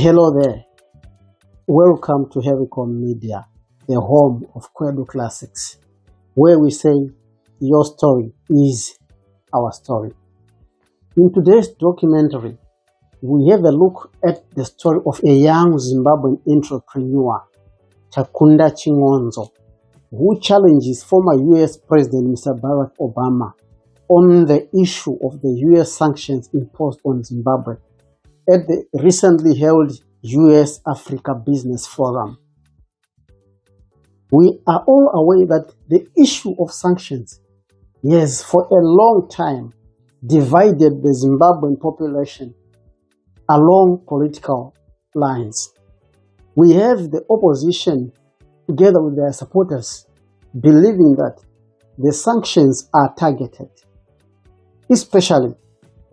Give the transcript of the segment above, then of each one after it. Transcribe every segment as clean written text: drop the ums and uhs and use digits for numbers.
Hello there. Welcome to Hary Media, the home of Kwedu Classics, where we say your story is our story. In today's documentary, we have a look at the story of a young Zimbabwean entrepreneur, Takunda Chingonzo, who challenges former US President Mr. Barack Obama on the issue of the US sanctions imposed on Zimbabwe at the recently held US Africa Business Forum. We are all aware that the issue of sanctions has for a long time divided the Zimbabwean population along political lines. We have the opposition together with their supporters believing that the sanctions are targeted, especially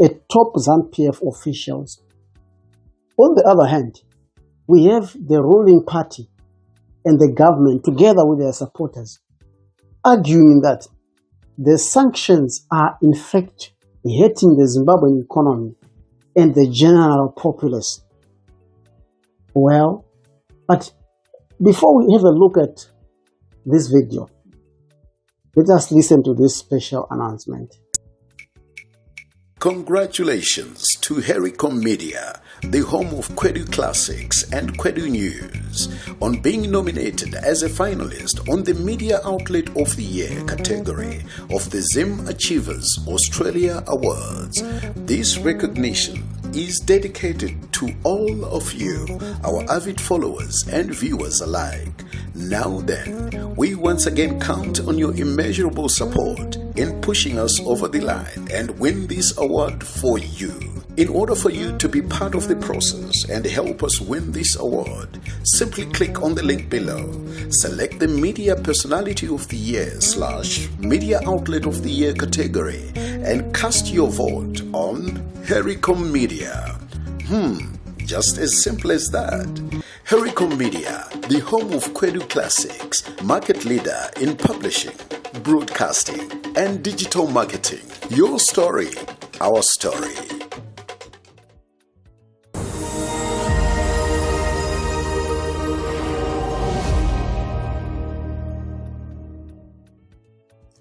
at top ZANU-PF officials. On the other hand, we have the ruling party and the government together with their supporters arguing that the sanctions are in fact hurting the Zimbabwean economy and the general populace. Well, but before we have a look at this video, let us listen to this special announcement. Congratulations to Hary Media, the home of Kwedu Classics and Kwedu News, on being nominated as a finalist on the Media Outlet of the Year category of the Zim Achievers Australia Awards. This recognition is dedicated to all of you, our avid followers and viewers alike. Now then, we once again count on your immeasurable support in pushing us over the line and win this award for you. In order for you to be part of the process and help us win this award, simply click on the link below, select the Media Personality of the Year / Media Outlet of the Year category, and cast your vote on Hary Media. Just as simple as that. Hary Media, the home of Kwedu Classics, market leader in publishing, broadcasting, and digital marketing. Your story, our story.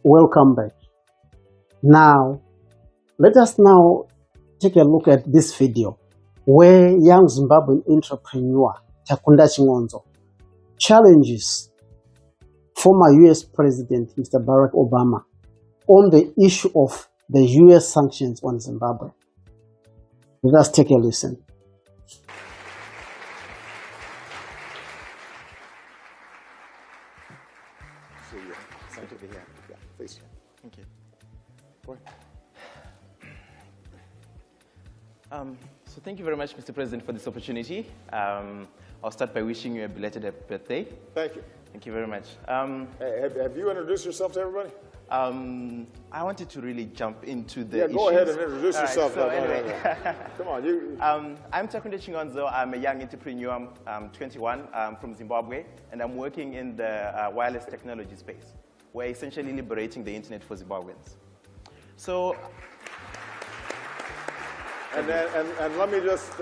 Welcome back. Now, let us now take a look at this video where young Zimbabwean entrepreneur Takunda Chingonzo challenges former US President Mr. Barack Obama on the issue of the US sanctions on Zimbabwe. Let us take a listen. Please. Thank you. So thank you very much, Mr. President, for this opportunity. I'll start by wishing you a belated birthday. Thank you. Thank you very much. Have you introduced yourself to everybody? I wanted to really jump into the go ahead and introduce yourself. Right, so anyway. Come on. I'm Takunda Chingonzo. I'm a young entrepreneur. I'm 21. I'm from Zimbabwe, and I'm working in the wireless technology space. We're essentially liberating the internet for Zimbabweans. So, and let me just,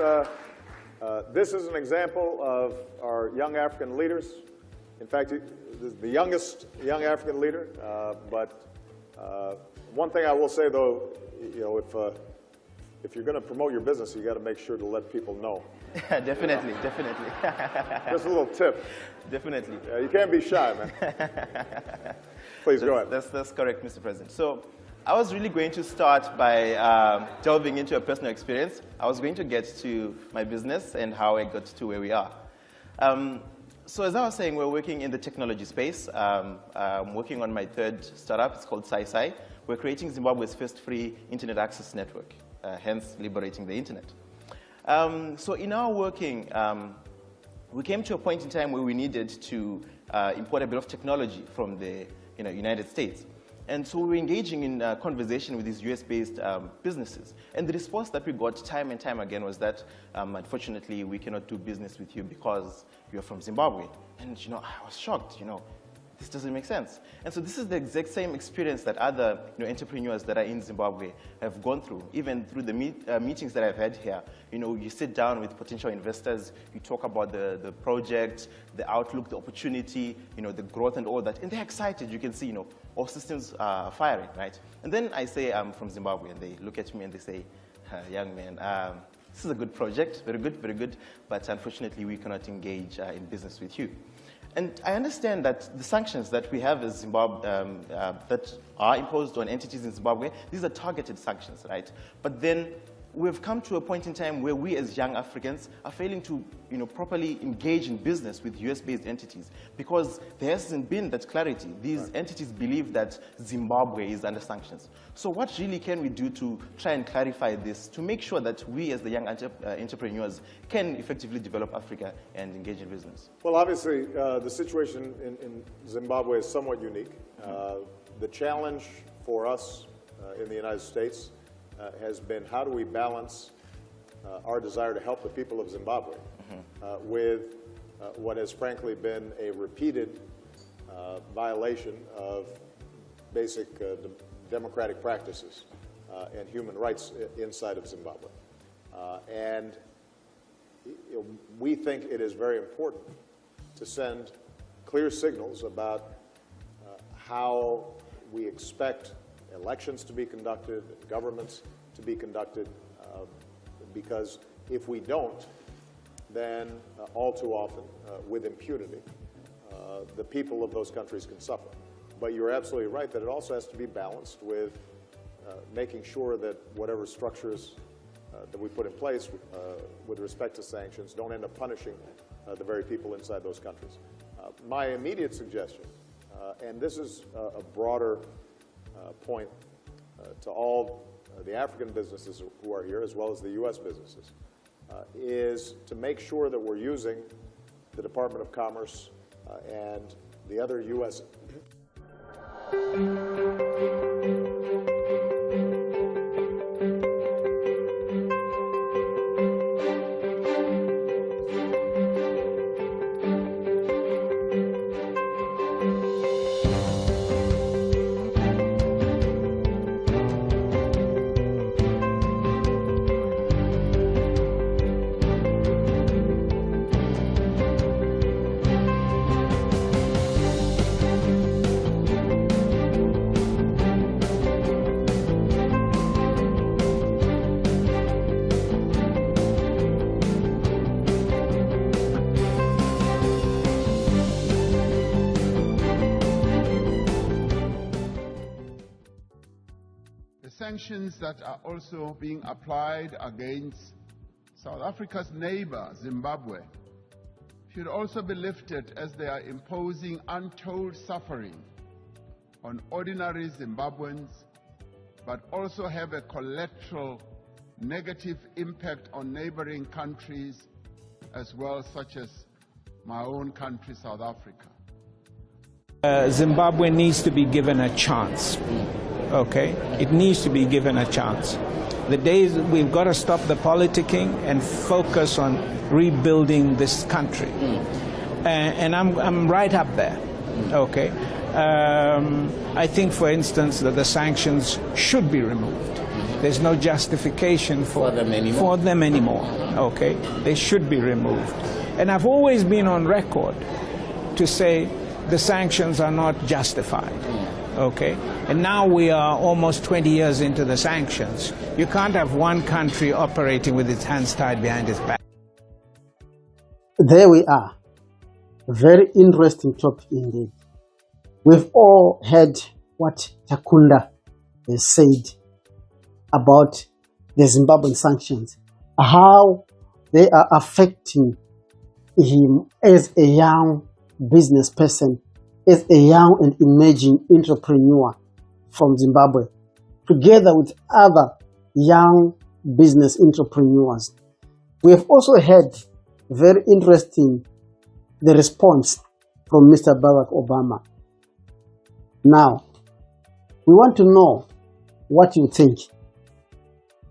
this is an example of our young African leaders. In fact, the youngest young African leader. But one thing I will say, though, if you're going to promote your business, you got to make sure to let people know. Definitely, definitely. Just a little tip. Definitely. You can't be shy, man. Please go ahead. That's correct, Mr. President. So I was really going to start by delving into a personal experience. I was going to get to my business and how I got to where we are. So as I was saying, we're working in the technology space. I'm working on my third startup. It's called SciSci. We're creating Zimbabwe's first free internet access network, hence liberating the internet. So in our working, we came to a point in time where we needed to import a bit of technology from the United States. And so we were engaging in conversation with these US-based businesses. And the response that we got time and time again was that, unfortunately, we cannot do business with you because you're from Zimbabwe. And I was shocked. this doesn't make sense. And so this is the exact same experience that other entrepreneurs that are in Zimbabwe have gone through, even through the meetings that I've had here. You sit down with potential investors, you talk about the project, the outlook, the opportunity, the growth and all that, and they're excited. You can see, all systems are firing, right? And then I say I'm from Zimbabwe, and they look at me and they say, young man, this is a good project, very good, but unfortunately we cannot engage in business with you. And I understand that the sanctions that we have as Zimbabwe, that are imposed on entities in Zimbabwe, these are targeted sanctions, right? But then we've come to a point in time where we as young Africans are failing to properly engage in business with US-based entities because there hasn't been that clarity. These entities believe that Zimbabwe is under sanctions. So what really can we do to try and clarify this, to make sure that we as the young entrepreneurs can effectively develop Africa and engage in business? Well, obviously, the situation in Zimbabwe is somewhat unique. The challenge for us in the United States has been how do we balance our desire to help the people of Zimbabwe with what has frankly been a repeated violation of basic democratic practices and human rights inside of Zimbabwe. And we think it is very important to send clear signals about how we expect elections to be conducted, governments to be conducted, because if we don't, then all too often, with impunity, the people of those countries can suffer. But you're absolutely right that it also has to be balanced with making sure that whatever structures that we put in place with respect to sanctions don't end up punishing the very people inside those countries. My immediate suggestion, and this is a broader point to all the African businesses who are here, as well as the U.S. businesses, is to make sure that we're using the Department of Commerce and the other U.S. Sanctions that are also being applied against South Africa's neighbor, Zimbabwe, should also be lifted as they are imposing untold suffering on ordinary Zimbabweans, but also have a collateral negative impact on neighboring countries as well, such as my own country, South Africa. Zimbabwe needs to be given a chance. Okay, it needs to be given a chance. The days we've got to stop the politicking and focus on rebuilding this country, and I'm right up there. Okay, I think, for instance, that the sanctions should be removed. There's no justification for them anymore. Okay, they should be removed. And I've always been on record to say the sanctions are not justified. Okay, and now we are almost 20 years into the sanctions. You can't have one country operating with its hands tied behind its back. There we are. A very interesting topic indeed. We've all heard what Takunda has said about the Zimbabwean sanctions, how they are affecting him as a young business person, as a young and emerging entrepreneur from Zimbabwe, together with other young business entrepreneurs. We have also heard very interesting the response from Mr. Barack Obama. Now, we want to know what you think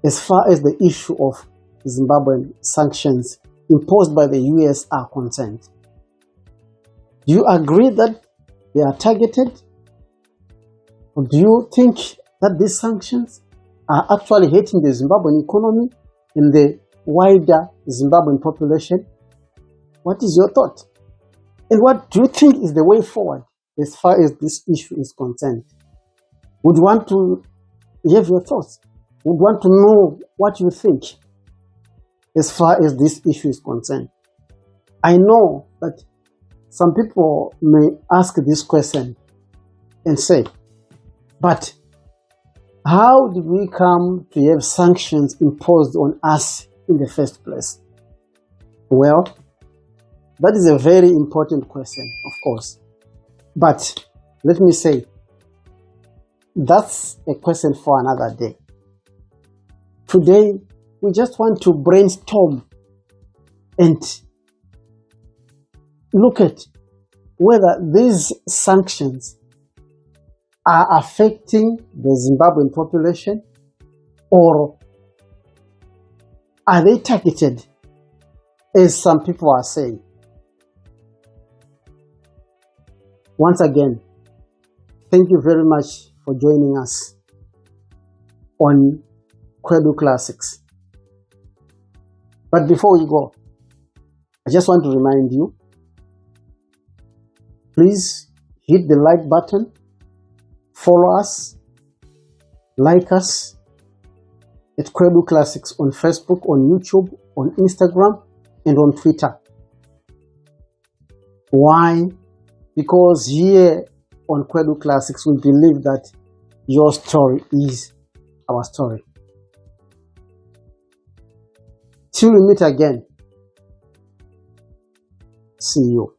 as far as the issue of Zimbabwean sanctions imposed by the US are concerned. Do you agree that they are targeted? Or do you think that these sanctions are actually hurting the Zimbabwean economy and the wider Zimbabwean population? What is your thought? And what do you think is the way forward as far as this issue is concerned? Would you want to have your thoughts? Would want to know what you think as far as this issue is concerned? I know that some people may ask this question and say, but how did we come to have sanctions imposed on us in the first place? Well, that is a very important question, of course. But let me say, that's a question for another day. Today, we just want to brainstorm and look at whether these sanctions are affecting the Zimbabwean population, or are they targeted, as some people are saying. Once again, thank you very much for joining us on Kwedu Classics. But before we go, I just want to remind you, please hit the like button, follow us, like us at Kwedu Classics on Facebook, on YouTube, on Instagram, and on Twitter. Why? Because here on Kwedu Classics, we believe that your story is our story. Till we meet again, see you.